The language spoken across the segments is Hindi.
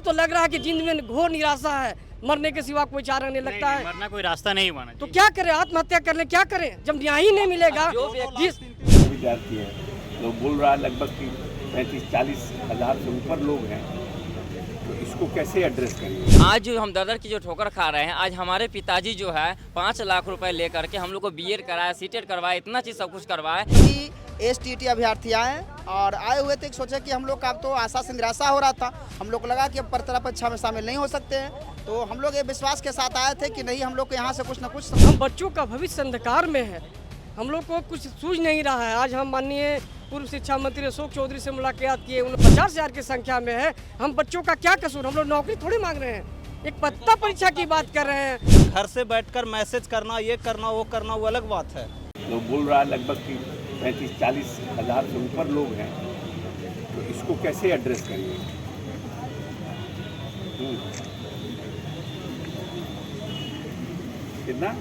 तो लग रहा है कि जिंदगी में घोर निराशा है, मरने के सिवा कोई चारा नहीं लगता है। मरना कोई रास्ता नहीं बना। तो क्या करें, आत्महत्या कर ले, क्या करें जब न्याय ही नहीं मिलेगा। जिस विद्यार्थी है तो बोल रहा है लगभग 35-40 हज़ार से ऊपर लोग हैं, तो इसको कैसे एड्रेस करेंगे। आज जो हम दर की जो ठोकर खा रहे हैं, आज हमारे पिताजी जो है 5 लाख रुपए लेकर के हम लोग को बीएड कराया, सीटेट करवाया, इतना चीज़ सब कुछ करवाया। STT अभ्यर्थी आए और आए हुए थे, सोचे कि हम लोग का अब तो आशा से निराशा हो रहा था। हम लोग को लगा कि अब प्रतिभा परीक्षा में शामिल नहीं हो सकते हैं, तो हम लोग ये विश्वास के साथ आए थे कि नहीं, हम लोग को यहाँ से कुछ न कुछ। हम बच्चों का भविष्य अंधकार में है, हम लोग को कुछ सूझ नहीं रहा है। आज हम माननीय पूर्व शिक्षा मंत्री अशोक चौधरी से मुलाकात किए, 50,000 की संख्या में है। हम बच्चों का क्या कसूर, हम लोग नौकरी थोड़ी मांग रहे हैं, एक प्रतिभा परीक्षा की बात कर रहे हैं। घर से बैठकर मैसेज करना, ये करना, वो करना, वो अलग बात है। तो बोल रहा है लगभग 35-40 हज़ार से ऊपर लोग हैं, तो इसको कैसे एड्रेस करेंगे। कितना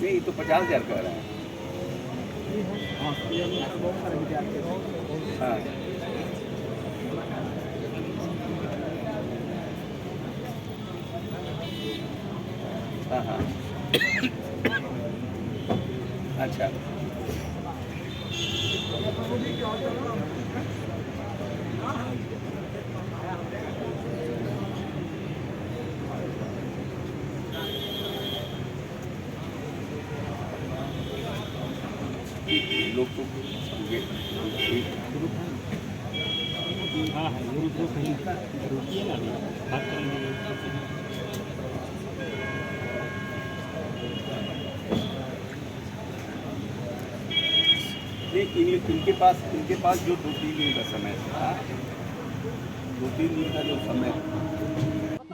नहीं, तो 50,000 कह रहा है। हाँ हाँ हाँ अच्छा लोग तो इनके पास जो 2-3 दिन का समय था, 2-3 दिन का जो समय,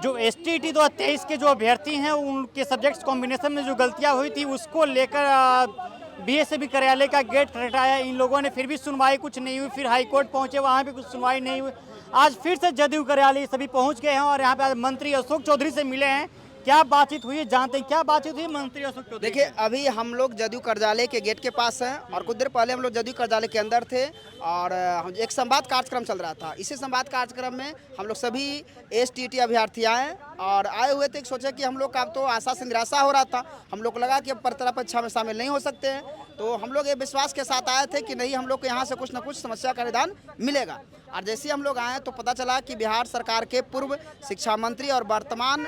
जो STT 2023 के जो अभ्यर्थी हैं उनके सब्जेक्ट्स कॉम्बिनेशन में जो गलतियां हुई थी उसको लेकर BSAB कार्यालय का गेट खटखटाया। इन लोगों ने फिर भी सुनवाई कुछ नहीं हुई, फिर हाई कोर्ट पहुंचे, वहां भी कुछ सुनवाई नहीं हुई। आज फिर से जदयू कार्यालय सभी पहुंच गए हैं और यहाँ पे आज मंत्री अशोक चौधरी से मिले हैं। क्या बातचीत हुई है जानते हैं, क्या बातचीत हुई मंत्री अशोक चौधरी। देखिए, अभी हम लोग जदयू कार्यालय के गेट के पास हैं और कुछ देर पहले हम लोग जदयू कार्यालय के अंदर थे और एक संवाद कार्यक्रम चल रहा था। इसी संवाद कार्यक्रम में हम लोग सभी STT अभ्यर्थी आए और आए हुए थे, सोचे कि हम लोग का अब तो आशा से निराशा हो रहा था। हम लोग को लगा कि अब प्रतिभा परीक्षा में शामिल नहीं हो सकते हैं, तो हम लोग ये विश्वास के साथ आए थे कि नहीं, हम लोग को यहाँ से कुछ न कुछ समस्या का निदान मिलेगा। और जैसे ही हम लोग आए तो पता चला कि बिहार सरकार के पूर्व शिक्षा मंत्री और वर्तमान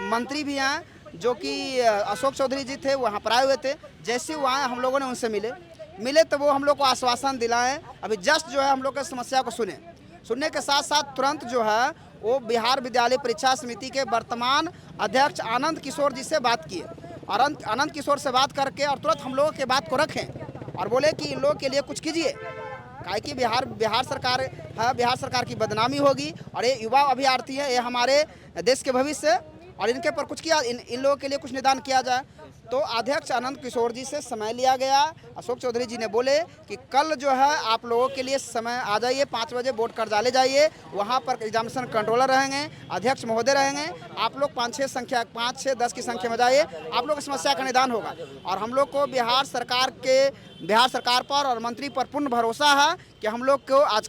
मंत्री भी हैं, जो कि अशोक चौधरी जी थे, वहाँ पर आए हुए थे। जैसे वो आए, हम लोगों ने उनसे मिले तो वो हम लोग को आश्वासन दिलाएं। अभी जस्ट जो है हम लोग की समस्या को सुनने के साथ साथ तुरंत जो है वो बिहार विद्यालय परीक्षा समिति के वर्तमान अध्यक्ष आनंद किशोर जी से बात किए और आनंद किशोर से बात करके और तुरंत हम लोगों के बात को रखें और बोले कि इन लोगों के लिए कुछ कीजिए, काहे कि बिहार सरकार है, बिहार सरकार की बदनामी होगी और ये युवा अभ्यर्थी है, ये हमारे देश के भविष्य, और इनके पर कुछ किया, इन लोगों के लिए कुछ निदान किया जाए। तो अध्यक्ष आनंद किशोर जी से समय लिया गया। अशोक चौधरी जी ने बोले कि कल जो है आप लोगों के लिए समय आ जाइए, 5 बजे बोर्ड कार्यालय जाइए, वहाँ पर एग्जामिनेशन कंट्रोलर रहेंगे, अध्यक्ष महोदय रहेंगे, आप लोग 5-6-10 की संख्या में जाइए, आप लोग की समस्या का निदान होगा। और हम लोग को बिहार सरकार पर और मंत्री पर पूर्ण भरोसा है कि हम लोग को आज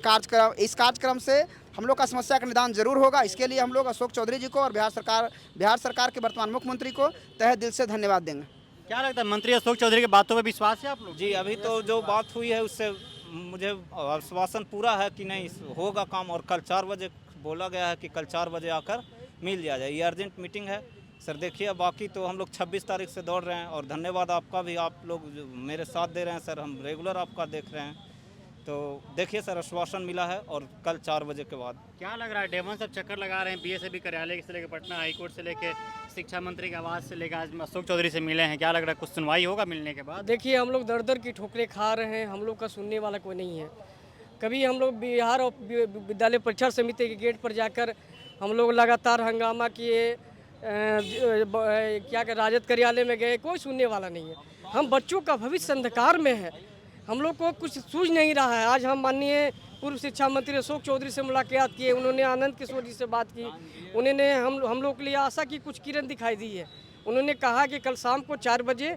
इस कार्यक्रम से हम लोग का समस्या का निदान जरूर होगा। इसके लिए हम लोग अशोक चौधरी जी को और बिहार सरकार के वर्तमान मुख्यमंत्री को तहे दिल से धन्यवाद देंगे। क्या लगता है मंत्री अशोक चौधरी की बातों पे विश्वास है आप लोग। जी, अभी तो जो बात हुई है उससे मुझे आश्वासन पूरा है कि नहीं होगा काम, और कल 4 बजे बोला गया है कि कल 4 बजे आकर मिल लिया जाए। ये अर्जेंट मीटिंग है सर। देखिए, बाकी तो हम लोग 26 तारीख से दौड़ रहे हैं और धन्यवाद आपका भी, आप लोग मेरे साथ दे रहे हैं सर, हम रेगुलर आपका देख रहे हैं। तो देखिए सर, आश्वासन मिला है और कल 4 बजे के बाद। क्या लग रहा है, डेमन सब चक्कर लगा रहे हैं BSAB कार्यालय से लेकर पटना हाई कोर्ट से लेकर शिक्षा मंत्री के आवास से लेकर आज अशोक चौधरी से मिले हैं, क्या लग रहा है कुछ सुनवाई होगा मिलने के बाद। देखिए, हम लोग दर की ठोकरें खा रहे हैं, हम लोग का सुनने वाला कोई नहीं है। कभी हम लोग बिहार विद्यालय परीक्षा समिति के गेट पर जाकर हम लोग लगातार हंगामा किए, क्या कर राजद कार्यालय में गए, कोई सुनने वाला नहीं है। हम बच्चों का भविष्य अंधकार में है, हम लोग को कुछ सूझ नहीं रहा है। आज हम माननीय पूर्व शिक्षा मंत्री अशोक चौधरी से मुलाकात किए, उन्होंने आनंद किशोर जी से बात की, उन्होंने हम लोग के लिए आशा की कुछ किरण दिखाई दी है। उन्होंने कहा कि कल शाम को 4 बजे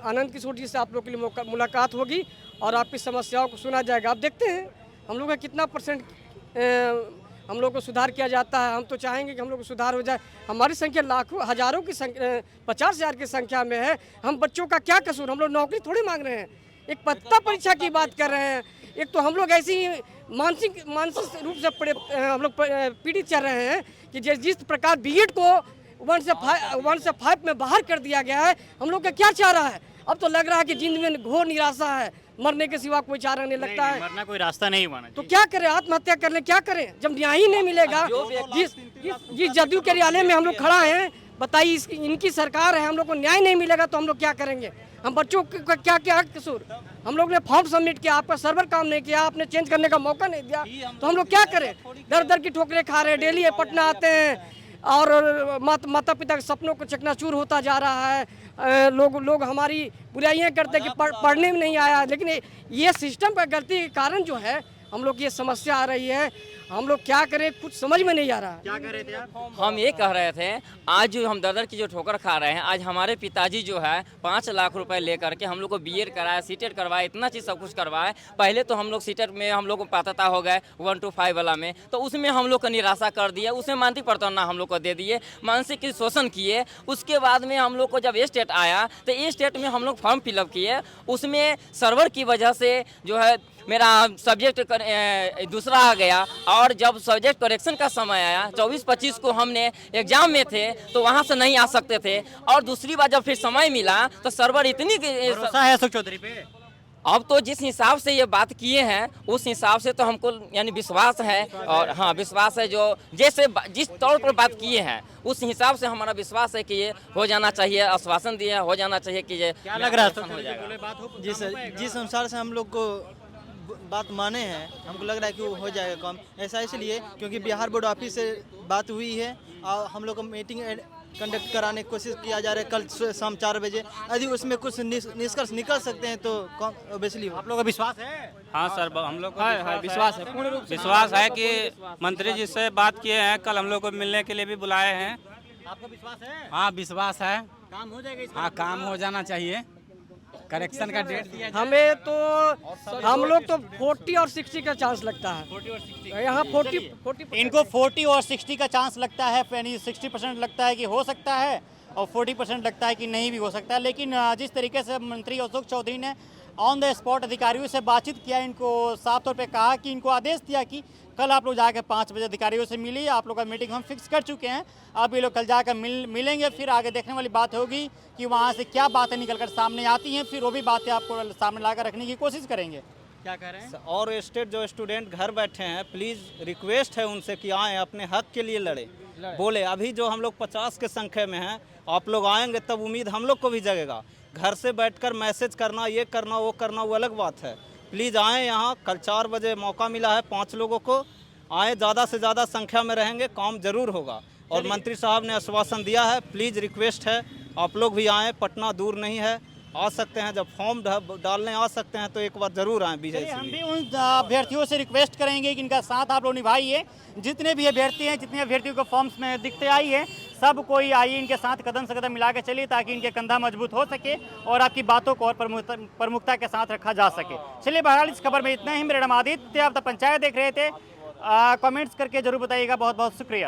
आनंद किशोर जी से आप लोग के लिए मुलाकात होगी और आपकी समस्याओं को सुना जाएगा। आप देखते हैं हम लोग का कितना परसेंट हम लोग को सुधार किया जाता है। हम तो चाहेंगे कि हम लोग को सुधार हो जाए। हमारी संख्या लाखों हज़ारों की संख्या 50,000 की संख्या में है। हम बच्चों का क्या कसूर, हम लोग नौकरी थोड़ी मांग रहे हैं, एक पत्ता परीक्षा की बात कर रहे हैं। एक तो हम लोग ऐसे ही मानसिक रूप से हम लोग पीड़ित चल रहे हैं कि जिस प्रकार बीएड को 1 से 5 में बाहर कर दिया गया है, हम लोग का क्या चाह रहा है। अब तो लग रहा है कि जिंदगी में घोर निराशा है, मरने के सिवा कोई चारा नहीं लगता है। मरना कोई रास्ता नहीं माना तो क्या करें, आत्महत्या कर ले, क्या करें जब न्याय ही नहीं मिलेगा। जिस जदयू कार्यालय में हम लोग खड़ा हैं, बताइए इनकी सरकार है, हम लोग को न्याय नहीं मिलेगा तो हम लोग क्या करेंगे। हम बच्चों का क्या क्या कसूर, हम लोग ने फॉर्म सबमिट किया, आपका सर्वर काम नहीं किया, आपने चेंज करने का मौका नहीं दिया, तो हम लोग क्या करें। दर दर की ठोकरें खा रहे हैं, डेली पटना आते हैं और माता पिता के सपनों को चकनाचूर होता जा रहा है। लोग हमारी बुराइयां करते हैं कि पढ़ने में नहीं आया, लेकिन ये सिस्टम का गलती के कारण जो है हम लोग ये समस्या आ रही है। हम लोग क्या करें, कुछ समझ में नहीं आ रहा। क्या कह रहे थे आप? हम ये कह रहे थे, आज जो हम दर की जो ठोकर खा रहे हैं, आज हमारे पिताजी जो है 5 लाख रुपए लेकर के हम लोग को बीएड कराया, सीटेट करवाया, इतना चीज़ सब कुछ करवाया। पहले तो हम लोग सीटेट में हम लोग को पात्रता हो गए 1 to 5 वाला में, तो उसमें हम लोग को निराशा कर दिया, उसमें मानसिक प्रताड़ना हम लोग को दे दिए, मानसिक शोषण किए। उसके बाद में हम लोग को जब ये स्टेट आया तो ये स्टेट में हम लोग फॉर्म फिलअप किए, उसमें सर्वर की वजह से जो है मेरा सब्जेक्ट दूसरा आ गया। और जब सब्जेक्ट करेक्शन का समय आया 24-25 को हमने एग्जाम में थे तो वहाँ से नहीं आ सकते थे। और दूसरी बार जब फिर समय मिला तो सर्वर इतनी भरोसा है अशोक चौधरी पे? अब तो जिस हिसाब से ये बात किए हैं उस हिसाब से तो हमको यानी विश्वास है। और हाँ, विश्वास है, जो जैसे जिस तौर पर बात किए हैं उस हिसाब से हमारा विश्वास है कि ये हो जाना चाहिए। आश्वासन दिया हो जाना चाहिए कि ये क्या लग रहा है हो जाएगा। जिस अनुसार से हम लोग को बात माने हैं, हमको लग रहा है कि वो हो जाएगा काम। ऐसा इसलिए क्योंकि बिहार बोर्ड ऑफिस से बात हुई है और हम लोग को मीटिंग कंडक्ट कराने की कोशिश किया जा रहा है कल शाम 4 बजे। यदि उसमें कुछ निष्कर्ष निकल सकते हैं तो ऑब्वियसली आप लोगों का विश्वास है? हाँ सर, हम लोग को विश्वास है, पूर्ण रूप से विश्वास है कि मंत्री जी से बात किए हैं, कल हम लोग को मिलने के लिए भी बुलाए हैं। आपका विश्वास है? हाँ विश्वास है, काम हो जाएगा? हाँ काम हो जाना चाहिए। करेक्शन का डेट दिया हमें तो हम लोग तो 40 और 60 का चांस लगता है। 40 और 60 यहाँ 40 इनको 40 और 60 का चांस लगता है, यानी 60% लगता है कि हो सकता है और 40% लगता है कि नहीं भी हो सकता है। लेकिन जिस तरीके से मंत्री अशोक चौधरी ने ऑन द स्पॉट अधिकारियों से बातचीत किया, इनको साफ तौर पे कहा कि इनको आदेश दिया कि कल आप लोग जाकर 5 बजे अधिकारियों से मिलिए, आप लोग का मीटिंग हम फिक्स कर चुके हैं, अब ये लोग कल जाकर मिलेंगे। फिर आगे देखने वाली बात होगी कि वहाँ से क्या बातें निकल कर सामने आती हैं, फिर वो भी बातें आपको सामने लाकर रखने की कोशिश करेंगे। क्या कह रहे हैं? और स्टेट जो स्टूडेंट घर बैठे हैं, प्लीज़ रिक्वेस्ट है उनसे कि आएँ, अपने हक के लिए लड़े बोले। अभी जो हम लोग 50 के संख्या में हैं, आप लोग आएंगे तब उम्मीद हम लोग को भी जगेगा। घर से बैठकर मैसेज करना, ये करना वो करना, वो अलग बात है। प्लीज़ आएँ यहाँ, कल 4 बजे मौका मिला है 5 लोगों को, आए, ज़्यादा से ज़्यादा संख्या में रहेंगे, काम जरूर होगा। और मंत्री साहब ने आश्वासन दिया है, प्लीज़ रिक्वेस्ट है आप लोग भी आएँ, पटना दूर नहीं है, आ सकते हैं। जब फॉर्म डालने आ सकते हैं तो एक बार जरूर आएँ बीजेपी। हम भी उन अभ्यर्थियों से रिक्वेस्ट करेंगे कि इनका साथ आप लोग निभाइए। जितने भी अभ्यर्थी हैं, जितने अभ्यर्थियों को फॉर्म्स में दिखते आई है, सब कोई आइए इनके साथ कदम से कदम मिला के चलिए, ताकि इनके कंधा मजबूत हो सके और आपकी बातों को और प्रमुखता के साथ रखा जा सके। चलिए, बहरहाल इस खबर में इतना ही। मेरा नाम आदित्य, आप द पंचायत देख रहे थे। कमेंट्स करके जरूर बताइएगा। बहुत बहुत शुक्रिया।